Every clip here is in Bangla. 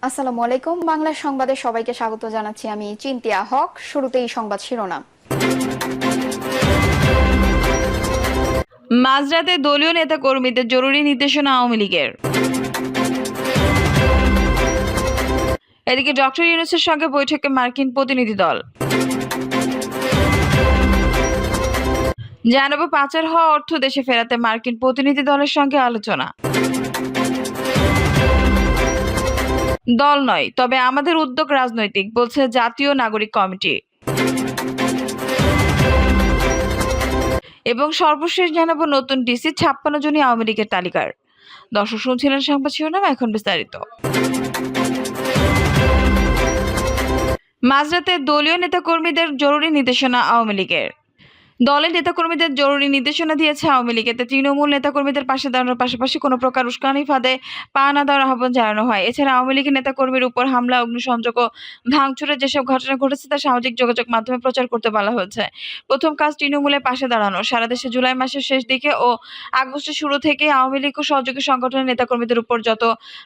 আসসালামু আলাইকুম। বাংলা সংবাদে সবাইকে স্বাগত জানাচ্ছি। আমি চিন্তিয়া হক। শুরুতেই সংবাদ শিরোনাম। মাঝরাতে দলীয় নেতাকর্মীদের জরুরি নির্দেশনা আওয়ামী লীগের। এদিকে ডক্টর ইউনূসের সঙ্গে বৈঠকে মার্কিন প্রতিনিধি দল। জানাবো পাচার হওয়া অর্থ দেশে ফেরাতে মার্কিন প্রতিনিধি দলের সঙ্গে আলোচনা। দল নয়, তবে আমাদের উদ্যোগ রাজনৈতিক, বলছে জাতীয় নাগরিক কমিটি। এবং সর্বশেষ জানাবো নতুন ডিসি 56 জনই আওয়ামী লীগের তালিকার। দর্শক শুনছিলেন সংবাদ শিরোনাম, এখন বিস্তারিত। মাঝরাতে দলীয় নেতাকর্মীদের জরুরি নির্দেশনা আওয়ামী লীগের। দলের নেতাকর্মীদের জরুরি নির্দেশনা দিয়েছে আওয়ামী লীগ। এতে তৃণমূল নেতাকর্মীদের পাশে দাঁড়ানোর পাশাপাশি কোনো প্রকার উস্কানি ফাঁদে পা না দেওয়ার আহ্বান জানানো হয়। এছাড়া আওয়ামী লীগের নেতাকর্মীর উপর হামলা, অগ্নিসংযোগ ও ভাঙচুরের যেসব ঘটনা ঘটেছে তা সামাজিক যোগাযোগ মাধ্যমে প্রচার করতে বলা হয়েছে। প্রথম কাজ তৃণমূলের পাশে দাঁড়ানো। সারা দেশে জুলাই মাসের শেষ দিকে ও আগস্টের শুরু থেকে আওয়ামী লীগ ও সহযোগী সংগঠনের নেতাকর্মীদের উপর যত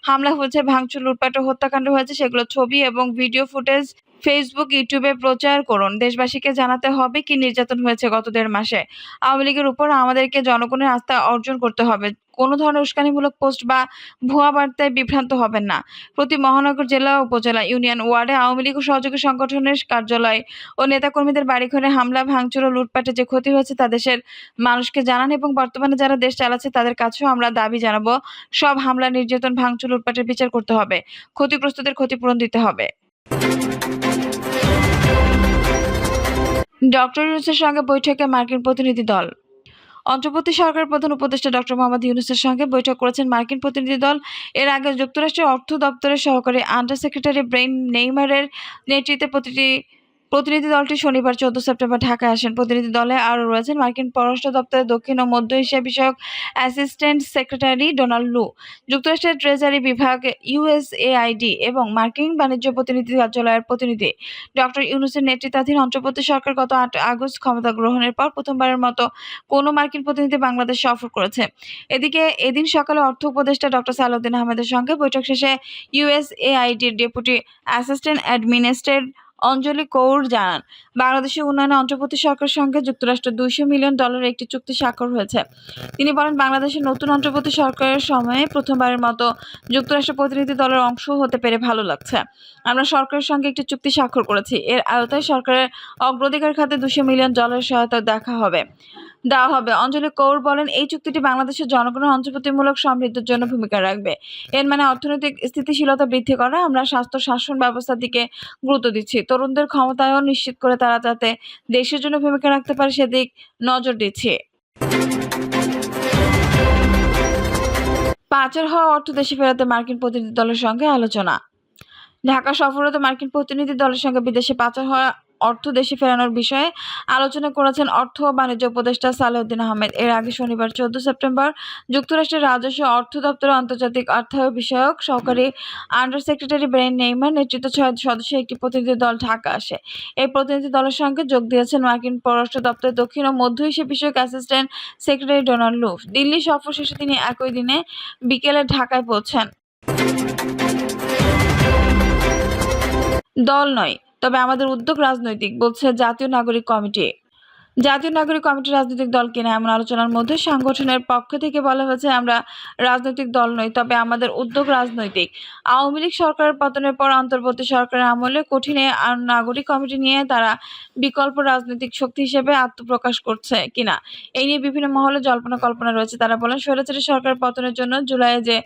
হামলা হয়েছে, ভাঙচুর, লুটপাট ও হত্যাকাণ্ড হয়েছে, সেগুলো ছবি এবং ভিডিও ফুটেজ ফেসবুক, ইউটিউবে প্রচার করুন। দেশবাসীকে জানাতে হবে কি নির্যাতন হয়েছে গত 1.5 মাসে। আওয়ামী লীগের উপর আমাদেরকে জনগণের আস্থা অর্জন করতে হবে। কোনো ধরনের উস্কানিমূলক পোস্ট বা ভুয়া বার্তায় বিভ্রান্ত হবেন না। প্রতি মহানগর, জেলা, উপজেলা, ইউনিয়ন ওয়ার্ডে আওয়ামী লীগ ও সহযোগী সংগঠনের কার্যালয় ও নেতাকর্মীদের বাড়িঘরে হামলা, ভাঙচুর ও লুটপাটে যে ক্ষতি হয়েছে তা দেশের মানুষকে জানান এবং বর্তমানে যারা দেশ চালাচ্ছে তাদের কাছেও আমরা দাবি জানাবো, সব হামলা, নির্যাতন, ভাঙচুর, লুটপাটের বিচার করতে হবে। ক্ষতিগ্রস্তদের ক্ষতিপূরণ দিতে হবে। ডক্টর ইউনূসের সঙ্গে বৈঠকে মার্কিন প্রতিনিধি দল। অন্তর্বর্তী সরকারের প্রধান উপদেষ্টা ডক্টর মোহাম্মদ ইউনূসের সঙ্গে বৈঠক করেছেন মার্কিন প্রতিনিধি দল। এর আগে যুক্তরাষ্ট্রের অর্থ দপ্তরের সহকারী আন্ডার সেক্রেটারি ব্রেইন নেইমারের নেতৃত্বে প্রতিনিধি দলটি শনিবার 14 সেপ্টেম্বর ঢাকায় আসেন। প্রতিনিধি দলে আরও রয়েছেন মার্কিন পররাষ্ট্র দপ্তরের দক্ষিণ ও মধ্য এশিয়া বিষয়ক অ্যাসিস্ট্যান্ট সেক্রেটারি ডোনাল্ড লু, যুক্তরাষ্ট্রের ট্রেজারি বিভাগ ইউএসএআইডি এবং মার্কিন বাণিজ্য প্রতিনিধি কার্যালয়ের প্রতিনিধি। ডক্টর ইউনূসের নেতৃত্বাধীন অন্তর্বর্তী সরকার গত 8 আগস্ট ক্ষমতা গ্রহণের পর প্রথমবারের মতো কোনো মার্কিন প্রতিনিধি বাংলাদেশ সফর করেছে। এদিকে এদিন সকালে অর্থ উপদেষ্টা ডক্টর সালাউদ্দিন আহমেদের সঙ্গে বৈঠক শেষে ইউএসএআইডির ডেপুটি অ্যাসিস্ট্যান্ট অ্যাডমিনিস্ট্রেটর অঞ্জলি কৌর জানান, বাংলাদেশের উন্নয়নে অন্তর্বর্তী সরকারের সঙ্গে যুক্তরাষ্ট্র $200 মিলিয়ন একটি চুক্তি স্বাক্ষর হয়েছে। তিনি বলেন, বাংলাদেশের নতুন অন্তর্বর্তী সরকারের সময়ে প্রথমবারের মতো যুক্তরাষ্ট্র প্রতিনিধি দলের অংশ হতে পেরে ভালো লাগছে। আমরা সরকারের সঙ্গে একটি চুক্তি স্বাক্ষর করেছি। এর আওতায় সরকারের অগ্রাধিকার খাতে $200 মিলিয়ন সহায়তা দেওয়া হবে। অঞ্জলি কৌর বলেন, এই চুক্তিটি বাংলাদেশের জনগণের অন্তর্ভুক্তিমূলক সমৃদ্ধির জন্য ভূমিকা রাখবে। এর মানে অর্থনৈতিক স্থিতিশীলতা বৃদ্ধি করা। আমরা স্বাস্থ্য শাসন ব্যবস্থার দিকে গুরুত্ব দিচ্ছি। তরুণদের ক্ষমতায়ন নিশ্চিত করে তারা যাতে দেশের জন্য ভূমিকা রাখতে পারে সেদিক নজর দিচ্ছি। পাচার হওয়া অর্থ দেশে ফেরাতে মার্কিন প্রতিনিধি দলের সঙ্গে আলোচনা। ঢাকা সফররত মার্কিন প্রতিনিধি দলের সঙ্গে বিদেশে পাচার হওয়া অর্থ দেশে ফেরানোর বিষয়ে আলোচনা করেছেন অর্থ ও বাণিজ্য উপদেষ্টা সালাউদ্দিন আহমেদ। এর আগে শনিবার 14 সেপ্টেম্বর যুক্তরাষ্ট্রের রাজস্ব অর্থ দপ্তরের আন্তর্জাতিক অর্থায়ন বিষয়ক সহকারী আন্ডার সেক্রেটারি ব্রেইন নেইমার নেতৃত্বে 6 সদস্যের একটি প্রতিনিধি দল ঢাকা আসে। এই প্রতিনিধি দলের সঙ্গে যোগ দিয়েছেন মার্কিন পররাষ্ট্র দপ্তরের দক্ষিণ ও মধ্য এশিয়া বিষয়ক অ্যাসিস্ট্যান্ট সেক্রেটারি ডোনাল্ড লু। দিল্লি সফর শেষে তিনি একই দিনে বিকেলে ঢাকায় পৌঁছান। দল নয়, তবে আমাদের উদ্যোগ রাজনৈতিক, বলছে জাতীয় নাগরিক কমিটি। জাতীয় নাগরিক কমিটি রাজনৈতিক দল কিনা এমন আলোচনার মধ্যে সংগঠনের পক্ষ থেকে বলা হয়েছে, আমরা রাজনৈতিক দল নই, তবে আমাদের উদ্যোগ রাজনৈতিক। আওয়ামী লীগ সরকারের পতনের পর অন্তর্বর্তী সরকারের আমলে কঠিনে নাগরিক কমিটি নিয়ে তারা বিকল্প রাজনৈতিক শক্তি হিসেবে আত্মপ্রকাশ করছে কিনা এই নিয়ে বিভিন্ন মহলে জল্পনা কল্পনা রয়েছে। তারা বলেন, স্বৈরাচারী সরকারের পতনের জন্য জুলাইয়ে যে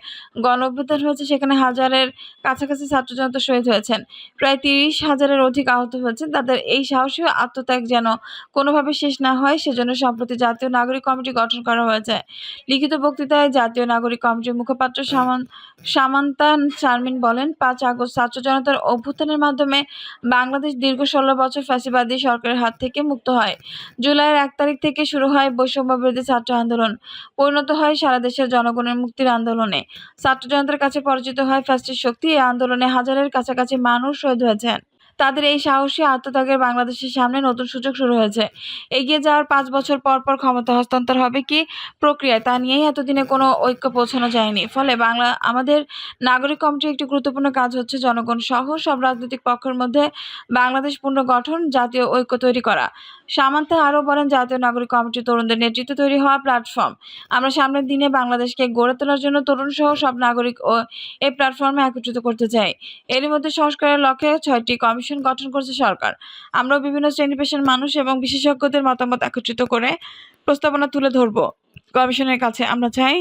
গণ অভ্যুত্থান হয়েছে সেখানে হাজারের কাছাকাছি ছাত্র জনতা শহীদ হয়েছেন, প্রায় 30,000-এর অধিক আহত হয়েছেন। তাদের এই সাহসী আত্মত্যাগ যেন কোনোভাবে শেষ না হয়, সেজন্য সম্প্রতি জাতীয় নাগরিক কমিটি গঠন করা হয়েছে। লিখিত বক্তৃতায় জাতীয় নাগরিক কমিটির মুখপাত্র সামান্তা শারমিন বলেন, 5 আগস্ট ছাত্র জনতার অভ্যুত্থানের মাধ্যমে বাংলাদেশ দীর্ঘ 16 বছর ফ্যাসিবাদী সরকারের হাত থেকে মুক্ত হয়। জুলাইয়ের 1 তারিখ থেকে শুরু হয় বৈষম্য বিরোধী ছাত্র আন্দোলন, পরিণত হয় সারা দেশের জনগণের মুক্তির আন্দোলনে। ছাত্র জনতার কাছে পরিচিত হয় ফ্যাসিস্ট শক্তি। এই আন্দোলনে হাজারের কাছাকাছি মানুষ শহীদ হয়েছেন। তাদের এই সাহসী আত্মত্যাগের বাংলাদেশের সামনে নতুন সুযোগ শুরু হয়েছে। এগিয়ে যাওয়ার ৫ বছর পর পর ক্ষমতা হস্তান্তর হবে কি প্রক্রিয়ায় তা নিয়েই এতদিনে কোনো ঐক্য পৌঁছানো যায়নি। ফলে আমাদের নাগরিক কমিটির একটি গুরুত্বপূর্ণ কাজ হচ্ছে জনগণ সহ সব রাজনৈতিক পক্ষের মধ্যে বাংলাদেশ পুনর্গঠন, জাতীয় ঐক্য তৈরি করা। সামান্তা আরও বলেন, জাতীয় নাগরিক কমিটি তরুণদের নেতৃত্বে তৈরি হওয়া প্ল্যাটফর্ম। আমরা সামনের দিনে বাংলাদেশকে গড়ে তোলার জন্য তরুণ সহ সব নাগরিক ও এই প্ল্যাটফর্মে একত্রিত করতে চাই। এরই মধ্যে সংস্কারের লক্ষ্যে ৬টি কমিশন গঠন করেছে সরকার। আমরাও বিভিন্ন শ্রেণী পেশার মানুষ এবং বিশেষজ্ঞদের মতামত একত্রিত করে প্রস্তাবনা তুলে ধরব কমিশনের কাছে। আমরা চাই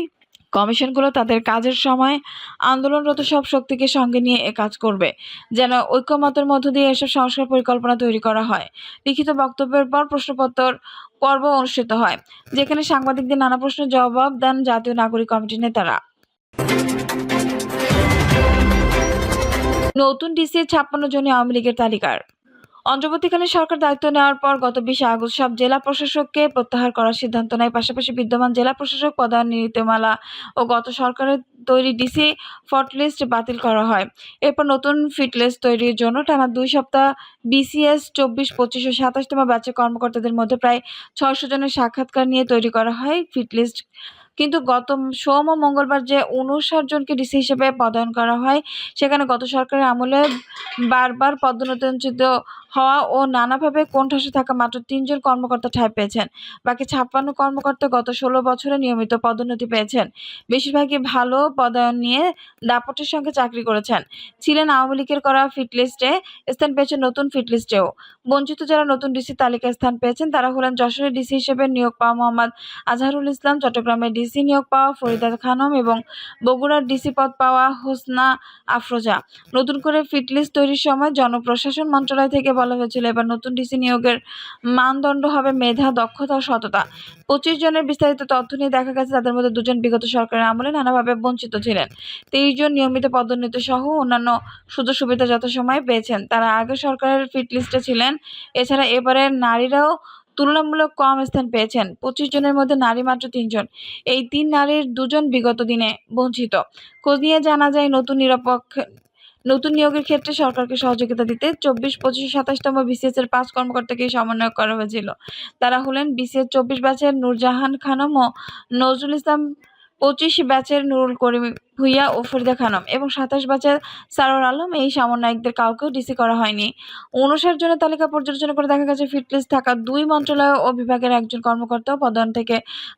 কমিশনগুলো তাদের কাজের সময় আন্দোলনরত সব শক্তিকে সঙ্গে নিয়ে এ কাজ করবে, যেন ঐক্যমতের মধ্য দিয়ে এসব সংস্কার পরিকল্পনা তৈরি করা হয়। লিখিত বক্তব্যের পর প্রশ্নোত্তর পর্ব অনুষ্ঠিত হয়, যেখানে সাংবাদিকদের নানা প্রশ্নের জবাব দেন জাতীয় নাগরিক কমিটির নেতারা। নতুন ডিসি ৫৬ জনই আওয়ামী লীগের তালিকার। অন্তর্বর্তীকালীন সরকার দায়িত্ব নেওয়ার পর গত ২০ আগস্ট সব জেলা প্রশাসককে প্রত্যাহার করার সিদ্ধান্ত নেয়। পাশাপাশি বিদ্যমান জেলা প্রশাসক পদায়ন নীতিমালা ও গত সরকারের তৈরি ডিসি ফটলিস্ট বাতিল করা হয়। এরপর নতুন ফিটলিস্ট তৈরির জন্য টানা ২ সপ্তাহ বিসিএস ২৪, ২৫ ও ২৭তম ব্যাচের কর্মকর্তাদের মধ্যে প্রায় ৬০০ জনের সাক্ষাৎকার নিয়ে তৈরি করা হয় ফিটলিস্ট। কিন্তু গত সোম ও মঙ্গলবার যে ৫৯ জনকে ডিসি হিসেবে পদায়ন করা হয়, সেখানে গত সরকারের আমলে বারবার পদোন্নতিবঞ্চিত হওয়া ও নানাভাবে কোণঠাসা থাকা মাত্র ৩ জন কর্মকর্তা ঠাঁই পেয়েছেন। বাকি ৫৬ কর্মকর্তা গত ১৬ বছরে নিয়মিত পদোন্নতি পেয়েছেন। বেশিরভাগই ভালো পদায়ন নিয়ে দাপটের সঙ্গে চাকরি করেছেন। ছিলেন আওয়ামী লীগের করা ফিটলিস্টে, স্থান পেয়েছেন নতুন ফিটলিস্টেও। বঞ্চিত যারা নতুন ডিসি তালিকায় স্থান পেয়েছেন তারা হলেন যশোরের ডিসি হিসেবে নিয়োগ পাওয়া মোহাম্মদ আজহারুল ইসলাম, চট্টগ্রামের ডিসি নিয়োগ পাওয়া ফরিদা খানম এবং বগুড়ার ডিসি পদ পাওয়া হোসনা আফরোজা। নতুন করে ফিটলিস্ট তৈরির সময় জনপ্রশাসন মন্ত্রণালয় থেকে বলা হয়েছিল, এবার নতুন ডিসি নিয়োগের মানদণ্ড হবে মেধা, দক্ষতা ও সততা। ২৫ জনের বিস্তারিত তথ্য নিয়ে দেখা গেছে তাদের মধ্যে ২ জন বিগত সরকারের আমলে নানাভাবে বঞ্চিত ছিলেন। ২৩ জন নিয়মিত পদোন্নতি সহ অন্যান্য সুযোগ সুবিধা যথাসময়ে পেয়েছেন। তারা আগের সরকারের ফিটলিস্টে ছিলেন। এছাড়া এবারের নারীরাও তুলনামূলক কম স্থান পেয়েছেন। ২৫ জনের মধ্যে নারী মাত্র ৩ জন। এই ৩ নারীর ২ জন বিগত দিনে বঞ্চিত। খোঁজ নিয়ে জানা যায় নতুন নিয়োগের ক্ষেত্রে সরকারকে সহযোগিতা দিতে ২৪, ২৫ ও ২৭তম বিসিএস এর ৫ কর্মকর্তাকে সমন্বয় করা হয়েছিল। তারা হলেন বিসিএস ২৪ ব্যাচের নূরজাহান খানম ও নজরুল ইসলাম, ২৫ ব্যাচের নুরুল করিম ভূঁইয়া ও ফরিদা খানম এবং ২৭ ব্যাচের সারোয়ার আলম। এই সমন্বয়কদের কাউকেও ডিসি করা হয়নি। ৫৯ জনের তালিকা পর্যালোচনা করে দেখা গেছে ফিটলিস্ট থাকা ২ মন্ত্রণালয় ও বিভাগের একজন কর্মকর্তাও পদায়ন থেকে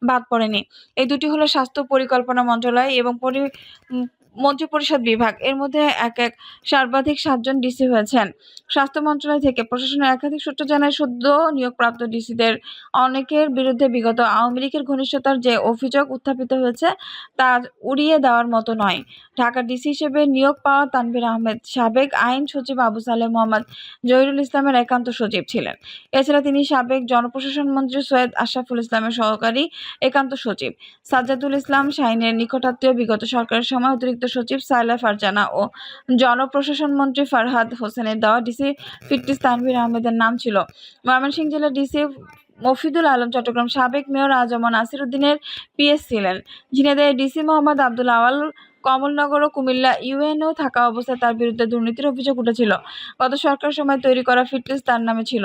বাদ পড়েনি। এই দুটি হলো স্বাস্থ্য পরিকল্পনা মন্ত্রণালয় এবং মন্ত্রিপরিষদ বিভাগ। এর মধ্যে সর্বাধিক ৭ জন ডিসি হয়েছেন। স্বাস্থ্য মন্ত্রণালয় থেকে প্রশাসনের একাধিক সূত্র জানায়, সদ্য নিয়োগপ্রাপ্ত ডিসিদের অনেকের বিরুদ্ধে বিগত আওয়ামী লীগের ঘনিষ্ঠতার যে অভিযোগ উত্থাপিত হয়েছে তা উড়িয়ে দেওয়ার মতো নয়। ঢাকার ডিসি হিসেবে নিয়োগ পাওয়া তানভীর আহমেদ সাবেক আইন সচিব আবু সালেহ মোহাম্মদ জহিরুল ইসলামের একান্ত সচিব ছিলেন। এছাড়া তিনি সাবেক জনপ্রশাসন মন্ত্রী সৈয়দ আশরাফুল ইসলামের সহকারী একান্ত সচিব। সাজ্জাদুল ইসলাম শাহীনের নিকটাত্মীয় বিগত সরকারের সময় অতিরিক্ত সচিব সাইলা ফারজানা ও জনপ্রশাসন মন্ত্রী ফারহাদ হোসেনের দেওয়া ডিসি ফিটলিস্ট তানভীর আহমেদের নাম ছিল। ময়মনসিংহ জেলার ডিসি মফিদুল আলম চট্টগ্রাম সাবেক মেয়র আজম নাসির উদ্দিনের পিএস ছিলেন। ঝিনাইদহের ডিসি মোহাম্মদ আব্দুল আওয়াল কমলনগর ও কুমিল্লা ইউএনও থাকা অবস্থায় তার বিরুদ্ধে দুর্নীতির অভিযোগ উঠেছিল। গত সরকারের সময় তৈরি করা ফিটলিস্ট তার নামে ছিল।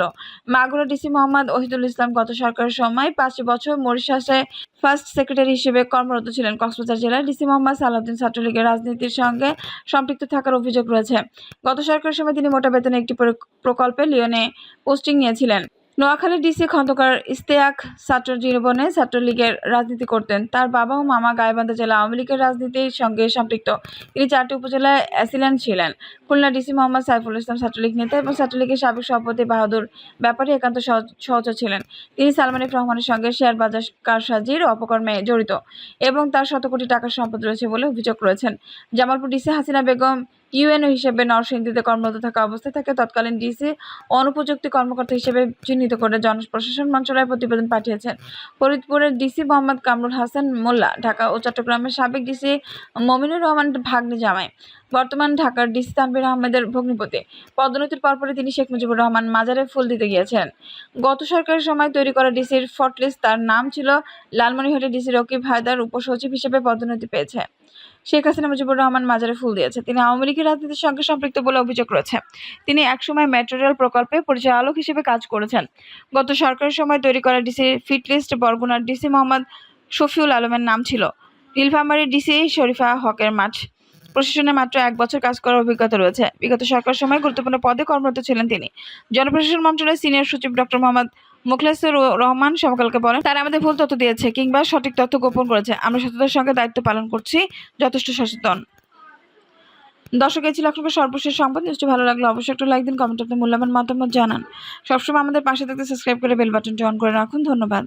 মাগুরা ডিসি মোহাম্মদ ওহিদুল ইসলাম গত সরকারের সময় ৫ বছর মরিশাসে ফার্স্ট সেক্রেটারি হিসেবে কর্মরত ছিলেন। কক্সবাজার জেলার ডিসি মোহাম্মদ সালাউদ্দিন ছাত্রলীগের রাজনীতির সঙ্গে সম্পৃক্ত থাকার অভিযোগ রয়েছে। গত সরকারের সময় তিনি মোটা বেতনে একটি প্রকল্পে লিওনে পোস্টিং নিয়েছিলেন। নোয়াখালীর ডিসি খন্দকার ইশতিয়াক ছাত্র জীবনে ছাত্রলীগের রাজনীতি করতেন। তার বাবা ও মামা গাইবান্ধা জেলা আওয়ামী লীগের রাজনীতির সঙ্গে সম্পৃক্ত। তিনি ৪টি উপজেলায় অ্যাসিল্যান্ট ছিলেন। খুলনা ডিসি মোহাম্মদ সাইফুল ইসলাম ছাত্রলীগ নেতা এবং ছাত্রলীগের সাবেক সভাপতি বাহাদুর ব্যাপারী একান্ত সহচর ছিলেন। তিনি সালমান এফ রহমানের সঙ্গে শেয়ার বাজার কারসাজির অপকর্মে জড়িত এবং তার শত কোটি টাকার সম্পদ রয়েছে বলে অভিযোগ রয়েছেন। জামালপুর ডিসি হাসিনা বেগম ইউএনও হিসেবে নরসিংদীতে কর্মরত থাকা অবস্থায় তাকে তৎকালীন ডিসি অনুপযুক্ত কর্মকর্তা হিসেবে চিহ্নিত করে জনপ্রশাসন মন্ত্রণালয় প্রতিবেদন পাঠিয়েছেন। ফরিদপুরের ডিসি মোহাম্মদ কামরুল হাসান মোল্লা ঢাকা ও চট্টগ্রামের সাবেক ডিসি মমিনুর রহমান ভাগ্নে জামাই, বর্তমান ঢাকার ডিসি তানভীর আহমেদের ভগ্নিপতি। পদোন্নতির পরপরই তিনি শেখ মুজিবুর রহমান মাজারে ফুল দিতে গিয়েছেন। গত সরকারের সময় তৈরি করা ডিসির ফটলিস্ট তার নাম ছিল। লালমনিরহাটের ডিসি রকিব হায়দার উপসচিব হিসেবে পদোন্নতি পেয়েছে। শেখ হাসিনা মুজিবুর রহমান মাজারে ফুল দিয়েছে। তিনি আওয়ামী লীগের রাজনীতির সঙ্গে সম্পৃক্ত বলে অভিযোগ রয়েছে। তিনি একসময় মেট্রো রেল প্রকল্পে পরিচালক হিসেবে কাজ করেছেন। গত সরকারের সময় তৈরি করা ডিসি ফিট লিস্ট বরগুনার ডিসি মোহাম্মদ শফিউল আলমের নাম ছিল। নীলফামারীর ডিসি শরীফা হকের মাঠ প্রশাসনে মাত্র 1 বছর কাজ করার অভিজ্ঞতা রয়েছে। বিগত সরকার সময় গুরুত্বপূর্ণ পদে কর্মরত ছিলেন তিনি। জনপ্রশাসন মন্ত্রণালয়ের সিনিয়র সচিব ডক্টর মোহাম্মদ মুখলেসুর রহমান সমকালকে বলেন, তারা আমাদের ভুল তথ্য দিয়েছে কিংবা সঠিক তথ্য গোপন করেছে। আমরা সততার সঙ্গে দায়িত্ব পালন করছি, যথেষ্ট সচেতন। দর্শক, এই ছিল এখনকার সর্বশেষ সংবাদ। নিউজটি ভালো লাগলে অবশ্যই একটা লাইক দিন, কমেন্ট আপনার মূল্যবান মতামত জানান। সবসময় আমাদের পাশে থাকতে সাবস্ক্রাইব করে বেল বাটনটি অন করে রাখুন। ধন্যবাদ।